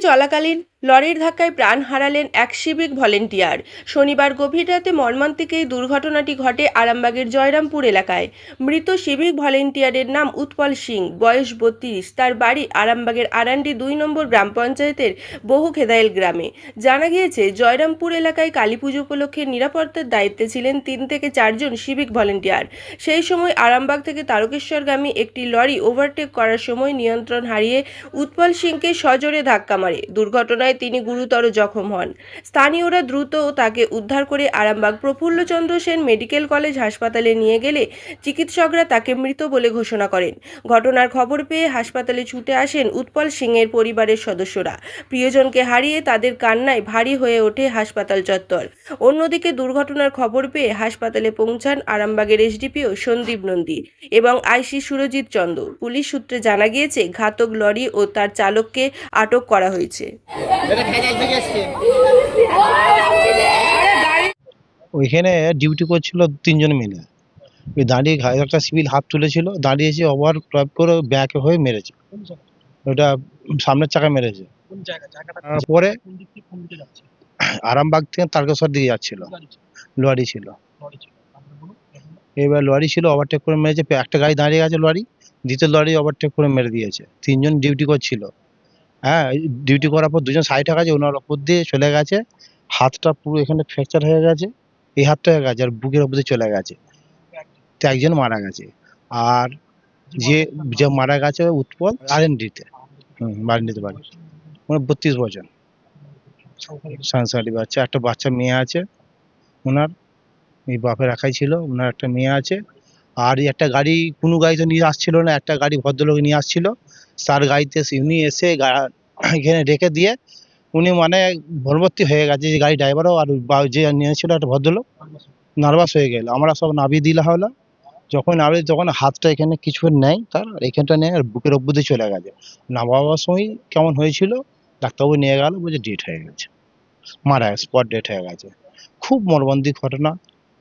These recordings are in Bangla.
চলাকালীন লরির ধাক্কায় প্রাণ হারালেন এক সিভিক ভলেন্টিয়ার। শনিবার গভীর রাতে মর্মান্তিক এই দুর্ঘটনাটি ঘটে আরামবাগের জয়রামপুর এলাকায়। মৃত সিভিক ভলেন্টিয়ারের নাম উৎপল সিং, বয়স 32। তার বাড়ি আরামবাগের আরান্ডি 2 নম্বর গ্রাম পঞ্চায়েতের বহুখেদাইল গ্রামে। জানা গিয়েছে, জয়রামপুর এলাকায় কালীপুজো উপলক্ষে নিরাপত্তার দায়িত্বে ছিলেন 3 থেকে 4 জন সিভিক ভলেন্টিয়ার। সেই সময় আরামবাগ থেকে তারকেশ্বরগামী একটি লরি ওভারটেক করার সময় নিয়ন্ত্রণ হারিয়ে উৎপল সিংকে সজোরে ধাক্কা মারে। দুর্ঘটনায় তিনি গুরুতর জখম হন। স্থানীয়রা দ্রুত তাকে উদ্ধার করে আরামবাগ প্রফুল্লচন্দ্র সেন মেডিকেল কলেজ হাসপাতালে নিয়ে গেলে চিকিৎসকরা তাকে মৃত বলে ঘোষণা করেন। ঘটনার খবর পেয়ে হাসপাতালে ছুটে আসেন উৎপল সিংয়ের পরিবারের সদস্যরা। প্রিয়জনকে হারিয়ে তাদের কান্নায় ভারী হয়ে ওঠে হাসপাতাল চত্বর। অন্যদিকে দুর্ঘটনার খবর পেয়ে হাসপাতালে পৌঁছান আরামবাগের এসডিপিও সন্দীপ নন্দী এবং আইসি সুরজিৎ চন্দ্র। পুলিশ সূত্রে জানা গিয়েছে, ঘাতক লরি ও তার চালককে আটক করা হয়েছে। ওইখানে ডিউটি করছিল 3 জন মিলে। ওই দাঁড়িয়ে একটা সিভিল হাত তুলেছিল, দাঁড়িয়েছে, ওভার ড্রাইভ করে ব্যাক হয়ে মেরেছে। ওটা সামনের চাকা মেরেছে। পরে আরামবাগ থেকে তারকেশ্বর দিকে যাচ্ছিল, লরি ছিল। এবার লরি ছিল, ওভারটেক করে মেরেছে। একটা গাড়ি দাঁড়িয়ে গেছে লরি, দ্বিতীয় লরি ওভারটেক করে মেরে দিয়েছে। 3 জন ডিউটি করছিল। হ্যাঁ, ডিউটি করার পর 2 জন সাইডে গেছে, ওনার ওপর দিয়ে চলে গেছে। হাতটা পুরো এখানে ফ্র্যাকচার হয়ে গেছে, এই হাতটা হয়ে গেছে, আর বুকের ওপর দিয়ে চলে গেছে। তো একজন মারা গেছে। আর যে মারা গেছে উৎপল আরএনডিতে, বারিন্দিতে বাড়ি। ওনার 32 বছর, সংসারী বাচ্চা, একটা বাচ্চা মেয়ে আছে ওনার। এই বাপের একাই ছিল, ওনার একটা মেয়ে আছে। আর একটা গাড়ি, কোনো গাড়ি তো নিয়ে আসছিল না, একটা গাড়ি ভদ্রলোক নিয়ে আসছিল। তার গাড়িতে উনি এসে এখানে রেখে দিয়ে উনি মানে ভরভর্তি হয়ে গেছে। যে গাড়ি ড্রাইভারও আর যে নিয়েছিল একটা ভদ্রলোক নার্ভাস হয়ে গেল। আমরা সব নামিয়ে দিলা হলো। যখন নামিয়ে, তখন হাতটা এখানে কিছু নেই, তার এখানটা নেই, আর বুকের ওপর দিয়ে চলে গেছে। নামাবার সময় কেমন হয়েছিল, ডাক্তারবাবু নিয়ে গেল, বলছে ডেট হয়ে গেছে, মারা গেছে, স্পট ডেট হয়ে গেছে। খুব মর্মান্তিক ঘটনা।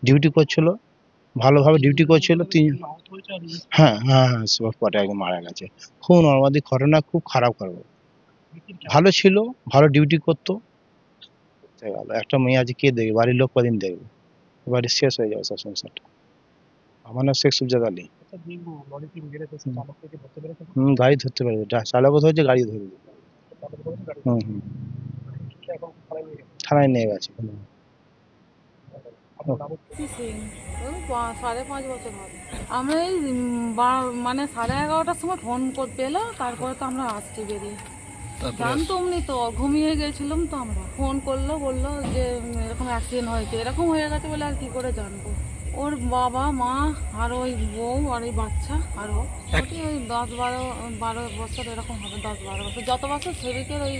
ডিউটি করছিল, ভালোভাবে ডিউটি করছিল। হ্যাঁ হ্যাঁ হ্যাঁ, স্পটে একদম মারা গেছে। খুব মর্মান্তিক ঘটনা, খুব খারাপ খবর। ভালো ছিল, ভালো ডিউটি করতো। একটা মেয়ে আছে, কে দেখবে, বাড়ির লোক কদিন দেখবে, বাড়ি শেষ হয়ে যাবে সব সংসারটা। আমার নাম শেখ সুজাত আলী। গাড়ি ধরতে পারবে, চালকও ধরেছে, গাড়ি ধরবে। থানায় নিয়ে গেছে। সাড়ে 5 বছর হবে। আমরা এই মানে 11:30টার সময় ফোন পেলো, তারপরে তো আমরা আসছি বেরিয়ে। জানতো অমনি তো, ঘুমিয়ে গেছিলাম তো। আমরা ফোন করলো, বললো যে এরকম অ্যাক্সিডেন্ট হয়েছে, এরকম হয়ে গেছে বলে আর কি করে জানবো। ওর বাবা মা আর ওই বউ আর ওই বাচ্চা, আর ওই 10-12 বছর এরকম হবে, 10-12 বছর, যত বছর সেদিকের ওই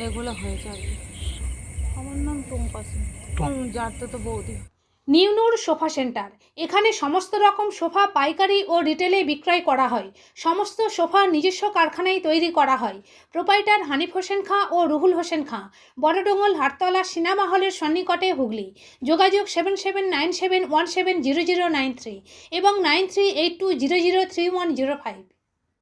এগুলো হয়েছে আর কি। আমার নাম টুম্পা সিং, যার তো বৌদি। নিউ নূর সোফা সেন্টার, এখানে সমস্ত রকম সোফা পাইকারি ও রিটেলে বিক্রয় করা হয়। সমস্ত সোফা নিজস্ব কারখানায় তৈরি করা হয়। প্রোপাইটার হানিফ হোসেন খাঁ ও রুহুল হোসেন খাঁ, বড়ডোঙ্গল হাটতলা সিনেমা হলের সন্নিকটে, হুগলি। যোগাযোগ 7797170093 এবং 9382003105।